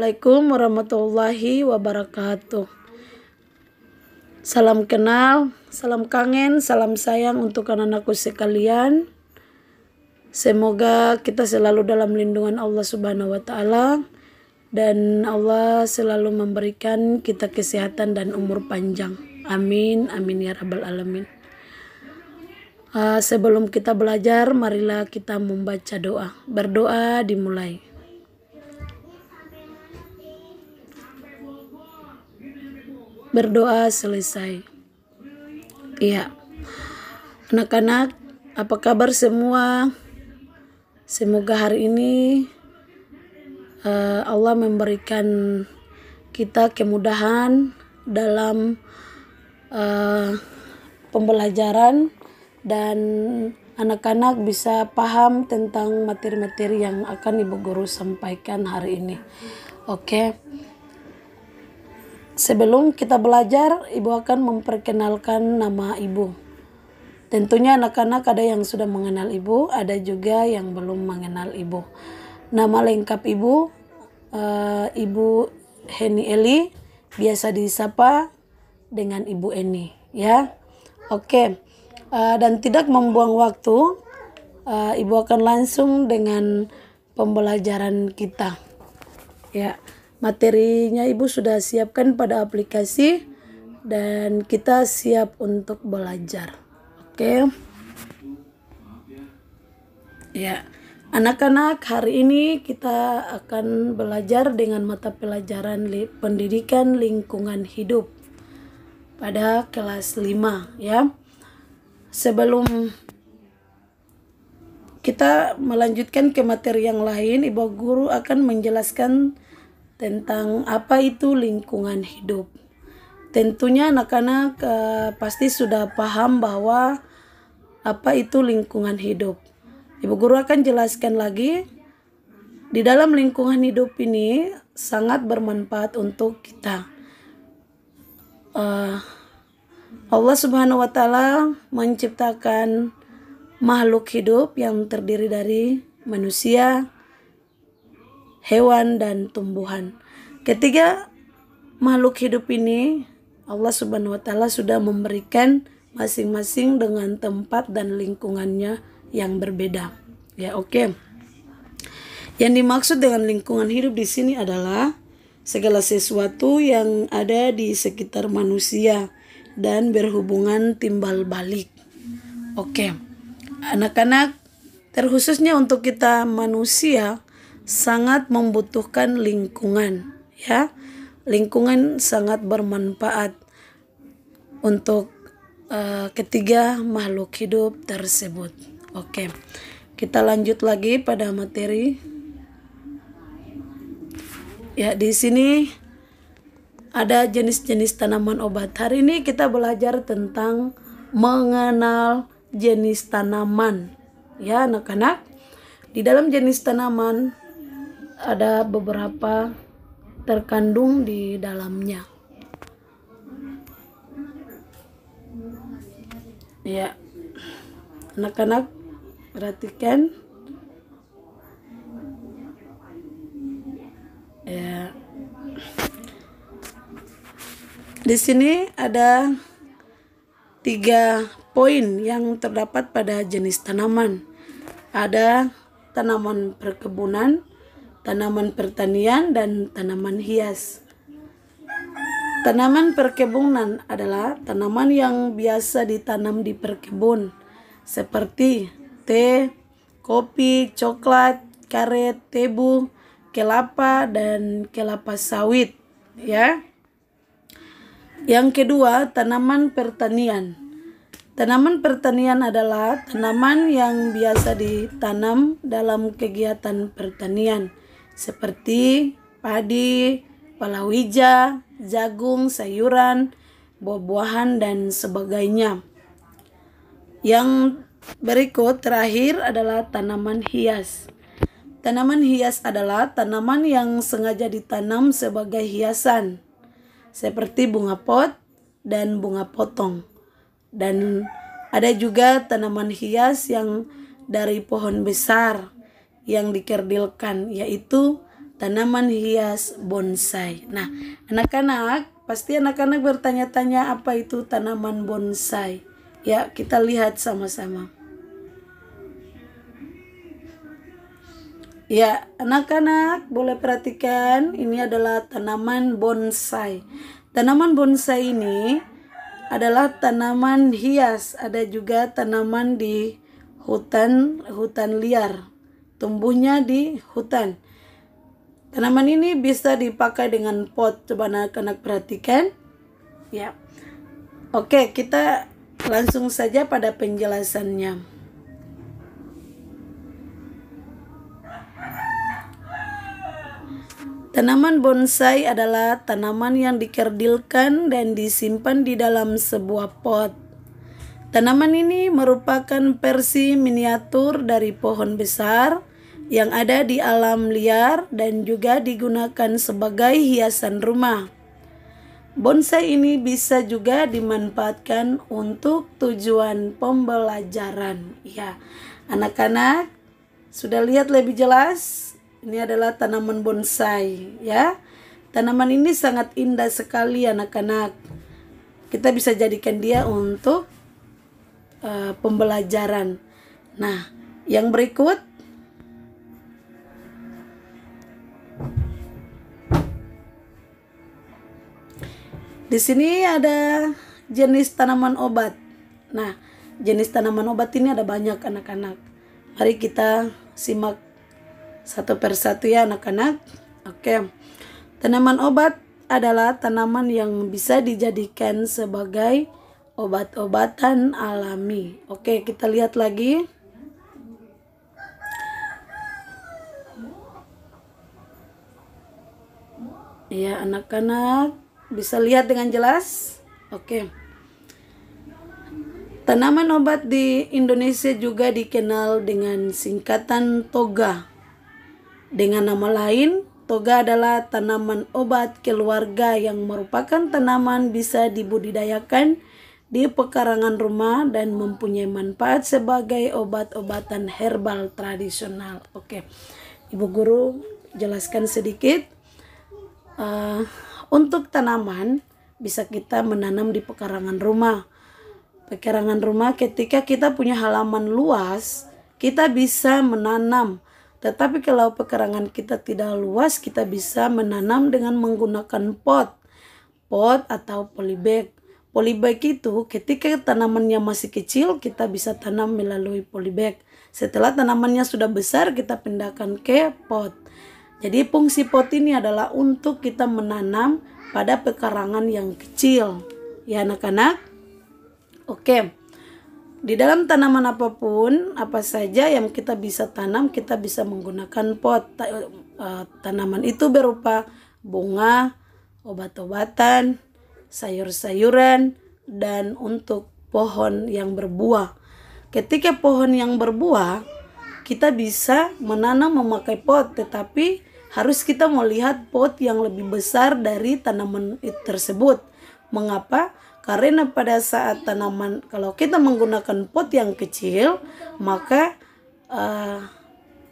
Assalamualaikum warahmatullahi wabarakatuh. Salam kenal, salam kangen, salam sayang untuk anak-anakku sekalian. Semoga kita selalu dalam lindungan Allah Subhanahu wa Ta'ala, dan Allah selalu memberikan kita kesehatan dan umur panjang. Amin, amin ya rabbal alamin. Sebelum kita belajar, marilah kita membaca doa. Berdoa dimulai. Berdoa selesai. Iya. Anak-anak, apa kabar semua? Semoga hari ini Allah memberikan kita kemudahan dalam pembelajaran, dan anak-anak bisa paham tentang materi-materi yang akan Ibu Guru sampaikan hari ini. Oke. Sebelum kita belajar, Ibu akan memperkenalkan nama Ibu. Tentunya anak-anak ada yang sudah mengenal Ibu, ada juga yang belum mengenal Ibu. Nama lengkap Ibu, Ibu Heni Eli, biasa disapa dengan Ibu Eni, ya. Oke. Dan tidak membuang waktu, Ibu akan langsung dengan pembelajaran kita. Ya. Materinya Ibu sudah siapkan pada aplikasi dan kita siap untuk belajar. Oke. Ya. Anak-anak, hari ini kita akan belajar dengan mata pelajaran pendidikan lingkungan hidup pada kelas 5, ya. Sebelum kita melanjutkan ke materi yang lain, Ibu Guru akan menjelaskan tentang apa itu lingkungan hidup. Tentunya anak-anak pasti sudah paham bahwa apa itu lingkungan hidup. Ibu Guru akan jelaskan lagi. Di dalam lingkungan hidup ini sangat bermanfaat untuk kita. Allah Subhanahu wa Ta'ala menciptakan makhluk hidup yang terdiri dari manusia, hewan, dan tumbuhan. Ketiga makhluk hidup ini Allah Subhanahu wa Ta'ala sudah memberikan masing-masing dengan tempat dan lingkungannya yang berbeda. Ya, oke. Yang dimaksud dengan lingkungan hidup di sini adalah segala sesuatu yang ada di sekitar manusia dan berhubungan timbal balik. Oke. Anak-anak, terkhususnya untuk kita manusia sangat membutuhkan lingkungan, ya. Lingkungan sangat bermanfaat untuk ketiga makhluk hidup tersebut. Oke. Kita lanjut lagi pada materi. Ya, di sini ada jenis-jenis tanaman obat. Hari ini kita belajar tentang mengenal jenis tanaman. Ya, anak-anak. Di dalam jenis tanaman ada beberapa terkandung di dalamnya. Ya, anak-anak perhatikan. Ya, di sini ada 3 poin yang terdapat pada jenis tanaman. Ada tanaman perkebunan, tanaman pertanian, dan tanaman hias. Tanaman perkebunan adalah tanaman yang biasa ditanam di perkebun, seperti teh, kopi, coklat, karet, tebu, kelapa, dan kelapa sawit, ya. Yang kedua, tanaman pertanian. Tanaman pertanian adalah tanaman yang biasa ditanam dalam kegiatan pertanian, seperti padi, palawija, jagung, sayuran, buah-buahan, dan sebagainya. Yang berikut terakhir adalah tanaman hias. Tanaman hias adalah tanaman yang sengaja ditanam sebagai hiasan, seperti bunga pot dan bunga potong. Dan ada juga tanaman hias yang dari pohon besar yang dikerdilkan, yaitu tanaman hias bonsai. Nah, pasti anak-anak bertanya-tanya apa itu tanaman bonsai. Ya, kita lihat sama-sama. Ya, anak-anak boleh perhatikan, ini adalah tanaman bonsai. Tanaman bonsai ini adalah tanaman hias, ada juga tanaman di hutan liar, tumbuhnya di hutan. Tanaman ini bisa dipakai dengan pot. Coba anak-anak perhatikan. Ya. Oke, kita langsung saja pada penjelasannya. Tanaman bonsai adalah tanaman yang dikerdilkan dan disimpan di dalam sebuah pot. Tanaman ini merupakan versi miniatur dari pohon besar yang ada di alam liar dan juga digunakan sebagai hiasan rumah. Bonsai ini bisa juga dimanfaatkan untuk tujuan pembelajaran. Ya, anak-anak sudah lihat lebih jelas? Ini adalah tanaman bonsai, ya. Tanaman ini sangat indah sekali, anak-anak. Kita bisa jadikan dia untuk pembelajaran. Nah, yang berikut. Di sini ada jenis tanaman obat. Nah, jenis tanaman obat ini ada banyak, anak-anak. Mari kita simak satu persatu ya, anak-anak. Oke. Tanaman obat adalah tanaman yang bisa dijadikan sebagai obat-obatan alami. Oke, kita lihat lagi. Ya, anak-anak bisa lihat dengan jelas? Oke. Tanaman obat di Indonesia juga dikenal dengan singkatan toga. Dengan nama lain, toga adalah tanaman obat keluarga yang merupakan tanaman bisa dibudidayakan di pekarangan rumah dan mempunyai manfaat sebagai obat-obatan herbal tradisional. Oke, Ibu Guru jelaskan sedikit. Untuk tanaman bisa kita menanam di pekarangan rumah. Pekarangan rumah ketika kita punya halaman luas, kita bisa menanam. Tetapi kalau pekarangan kita tidak luas, kita bisa menanam dengan menggunakan pot atau polybag. Polybag itu ketika tanamannya masih kecil, kita bisa tanam melalui polybag. Setelah tanamannya sudah besar, kita pindahkan ke pot. Jadi fungsi pot ini adalah untuk kita menanam pada pekarangan yang kecil. Ya, anak-anak? Oke. Di dalam tanaman apapun, apa saja yang kita bisa tanam, kita bisa menggunakan pot. Tanaman itu berupa bunga, obat-obatan, sayur-sayuran, dan untuk pohon yang berbuah. Ketika pohon yang berbuah, kita bisa menanam memakai pot, tetapi harus kita melihat pot yang lebih besar dari tanaman tersebut. Mengapa? Karena pada saat tanaman, kalau kita menggunakan pot yang kecil, maka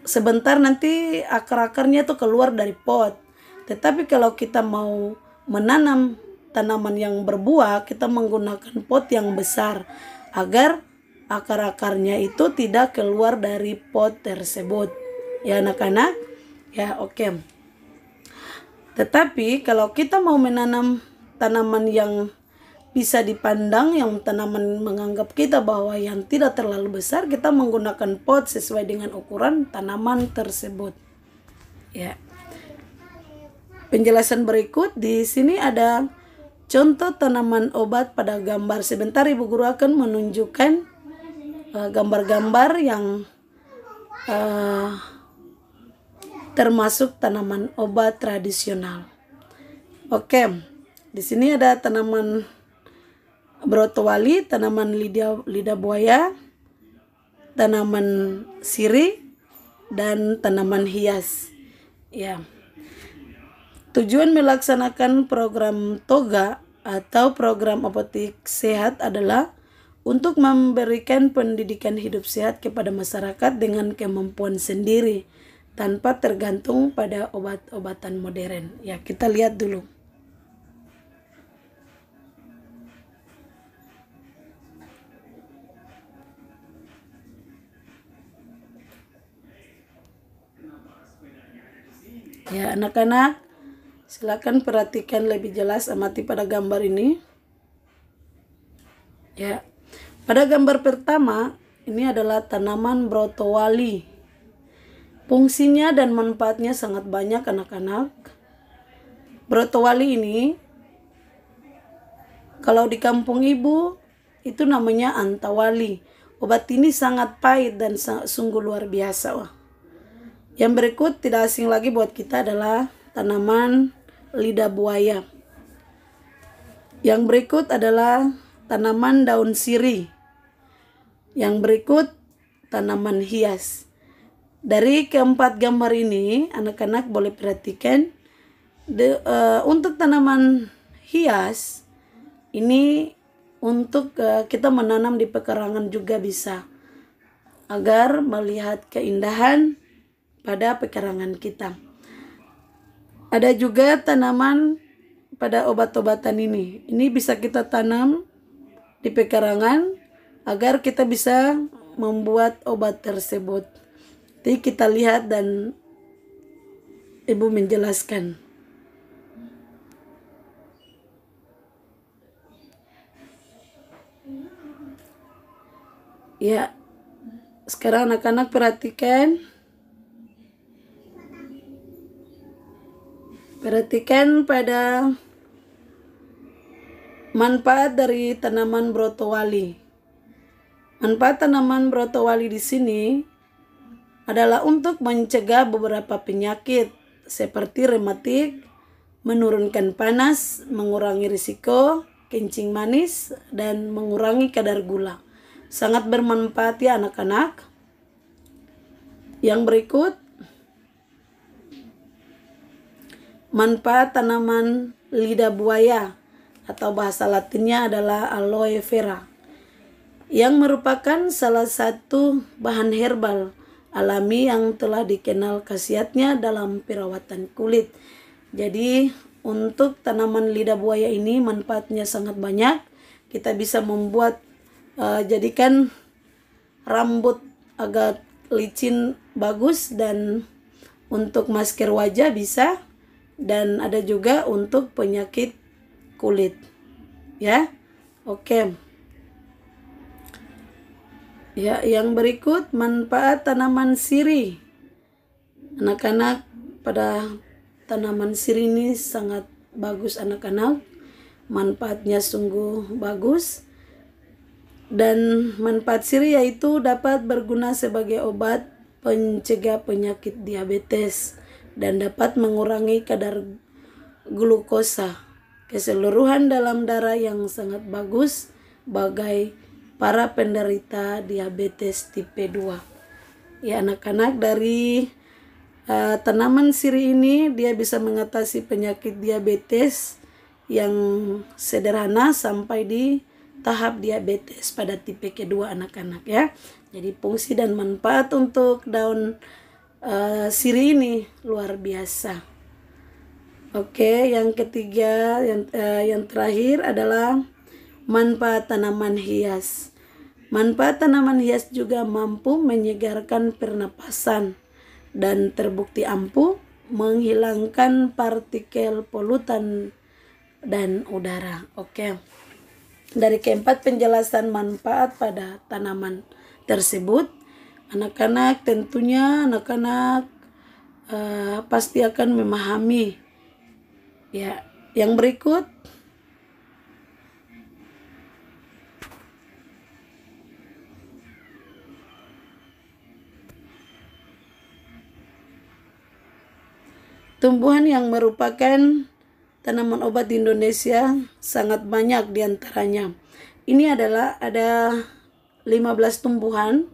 sebentar nanti akar-akarnya itu keluar dari pot. Tetapi kalau kita mau menanam tanaman yang berbuah, kita menggunakan pot yang besar agar akar-akarnya itu tidak keluar dari pot tersebut. Ya, anak-anak? Ya, oke. Tetapi kalau kita mau menanam tanaman yang bisa dipandang, yang tanaman menganggap kita bahwa yang tidak terlalu besar, kita menggunakan pot sesuai dengan ukuran tanaman tersebut. Ya. Penjelasan berikut di sini ada contoh tanaman obat pada gambar. Sebentar Ibu Guru akan menunjukkan gambar-gambar yang termasuk tanaman obat tradisional. Oke, di sini ada tanaman brotowali, tanaman lidah buaya, tanaman sirih, dan tanaman hias. Ya. Tujuan melaksanakan program toga atau program apotek sehat adalah untuk memberikan pendidikan hidup sehat kepada masyarakat dengan kemampuan sendiri. tanpa tergantung pada obat-obatan modern. Ya, kita lihat dulu. Ya, anak-anak, silakan perhatikan lebih jelas, amati pada gambar ini. Ya, pada gambar pertama, ini adalah tanaman brotowali. Fungsinya dan manfaatnya sangat banyak, anak-anak. Brotowali ini, kalau di kampung ibu, itu namanya antawali. Obat ini sangat pahit dan sungguh luar biasa. Wah. Yang berikut tidak asing lagi buat kita adalah tanaman lidah buaya. Yang berikut adalah tanaman daun sirih. Yang berikut tanaman hias. Dari keempat gambar ini, anak-anak boleh perhatikan untuk tanaman hias ini untuk kita menanam di pekarangan juga bisa, agar melihat keindahan pada pekarangan kita. Ada juga tanaman pada obat-obatan ini. Ini bisa kita tanam di pekarangan agar kita bisa membuat obat tersebut. Jadi kita lihat dan ibu menjelaskan. Ya, sekarang anak-anak perhatikan. Perhatikan pada manfaat dari tanaman brotowali. Manfaat tanaman brotowali di sini adalah untuk mencegah beberapa penyakit seperti rematik, menurunkan panas, mengurangi risiko kencing manis, dan mengurangi kadar gula. Sangat bermanfaat ya anak-anak. Yang berikut, manfaat tanaman lidah buaya atau bahasa latinnya adalah aloe vera, yang merupakan salah satu bahan herbal alami yang telah dikenal khasiatnya dalam perawatan kulit. Jadi untuk tanaman lidah buaya ini manfaatnya sangat banyak. Kita bisa membuat jadikan rambut agak licin bagus, dan untuk masker wajah bisa, dan ada juga untuk penyakit kulit. Ya. Oke. Ya, yang berikut manfaat tanaman sirih. Anak-anak, pada tanaman sirih ini sangat bagus anak-anak. Manfaatnya sungguh bagus. Dan manfaat sirih yaitu dapat berguna sebagai obat pencegah penyakit diabetes dan dapat mengurangi kadar glukosa keseluruhan dalam darah yang sangat bagus bagi para penderita diabetes tipe 2. Ya anak-anak, dari tanaman sirih ini dia bisa mengatasi penyakit diabetes yang sederhana sampai di tahap diabetes pada tipe kedua anak-anak ya. Jadi fungsi dan manfaat untuk daun sirih ini luar biasa. Oke, yang ketiga, yang terakhir adalah manfaat tanaman hias. Manfaat tanaman hias juga mampu menyegarkan pernapasan dan terbukti ampuh menghilangkan partikel polutan dan udara. Oke. Dari keempat penjelasan manfaat pada tanaman tersebut, anak-anak tentunya pasti akan memahami. Ya, yang berikut tumbuhan yang merupakan tanaman obat di Indonesia sangat banyak diantaranya. Ini adalah ada 15 tumbuhan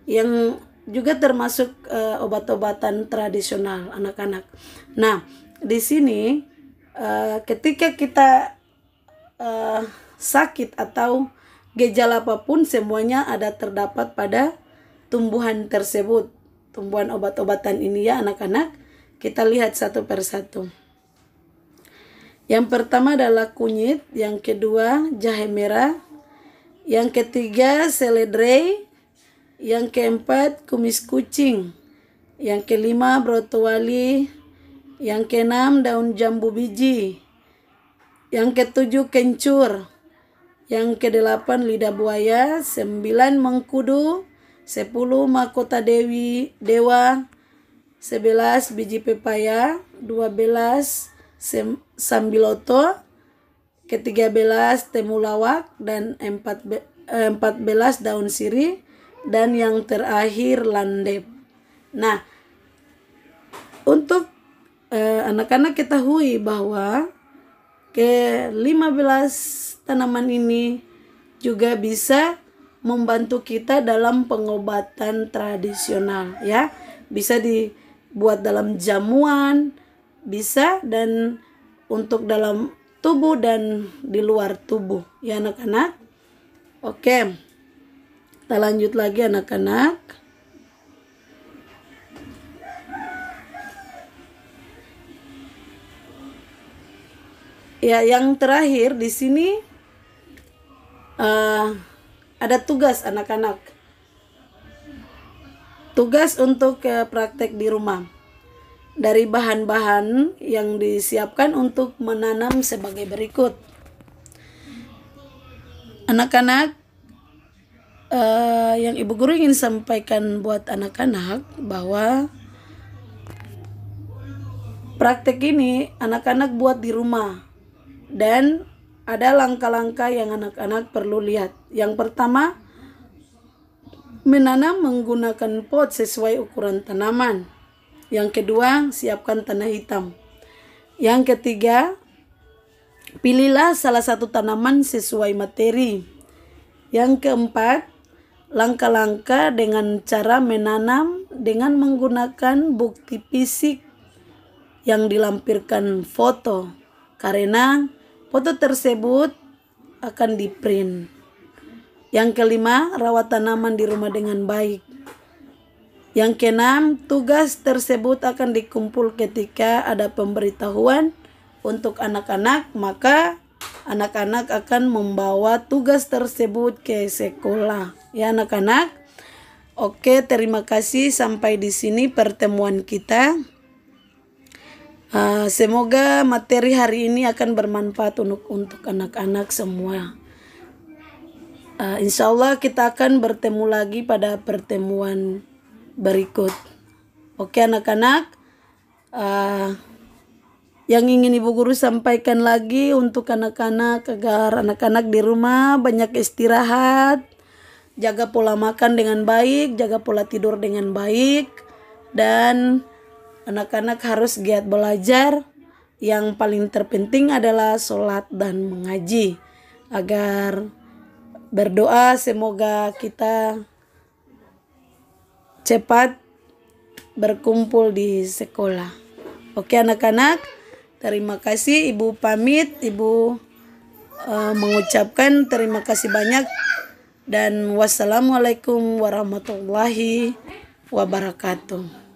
yang juga termasuk obat-obatan tradisional anak-anak. Nah, di sini ketika kita sakit atau gejala apapun, semuanya ada terdapat pada tumbuhan tersebut. tumbuhan obat-obatan ini ya anak-anak. Kita lihat satu persatu. Yang pertama adalah kunyit, yang kedua jahe merah, yang ketiga seledri, yang keempat kumis kucing, yang kelima brotowali, yang keenam daun jambu biji, yang ketujuh kencur, yang kedelapan lidah buaya, 9 mengkudu, 10 mahkota dewa, 11 biji pepaya, 12 sambiloto, ke-13 temulawak, dan 14 daun sirih, dan yang terakhir landep. Nah, untuk anak-anak ketahui bahwa ke-15 tanaman ini juga bisa membantu kita dalam pengobatan tradisional ya. Bisa dibuat dalam jamuan, bisa dan untuk dalam tubuh dan di luar tubuh ya anak-anak. Oke, kita lanjut lagi anak-anak. Ya, yang terakhir di sini ada tugas anak-anak. Tugas untuk praktek di rumah. Dari bahan-bahan yang disiapkan untuk menanam sebagai berikut. Anak-anak, yang Ibu Guru ingin sampaikan buat anak-anak bahwa praktek ini anak-anak buat di rumah. Dan ada langkah-langkah yang anak-anak perlu lihat. Yang pertama, menanam menggunakan pot sesuai ukuran tanaman. Yang kedua, siapkan tanah hitam. Yang ketiga, pilihlah salah satu tanaman sesuai materi. Yang keempat, langkah-langkah dengan cara menanam dengan menggunakan bukti fisik yang dilampirkan foto. Karena foto tersebut akan di-print. Yang kelima, rawat tanaman di rumah dengan baik. Yang keenam, tugas tersebut akan dikumpul ketika ada pemberitahuan untuk anak-anak, maka anak-anak akan membawa tugas tersebut ke sekolah. Ya anak-anak. Oke, terima kasih. Sampai di sini pertemuan kita. Semoga materi hari ini akan bermanfaat untuk anak-anak semua. Insya Allah kita akan bertemu lagi pada pertemuan berikut. Oke anak-anak, yang ingin Ibu Guru sampaikan lagi untuk anak-anak agar anak-anak di rumah banyak istirahat, jaga pola makan dengan baik, jaga pola tidur dengan baik, dan anak-anak harus giat belajar. Yang paling terpenting adalah sholat dan mengaji. Agar berdoa semoga kita cepat berkumpul di sekolah. Oke anak-anak, terima kasih. Ibu pamit, Ibu mengucapkan terima kasih banyak. Dan wassalamualaikum warahmatullahi wabarakatuh.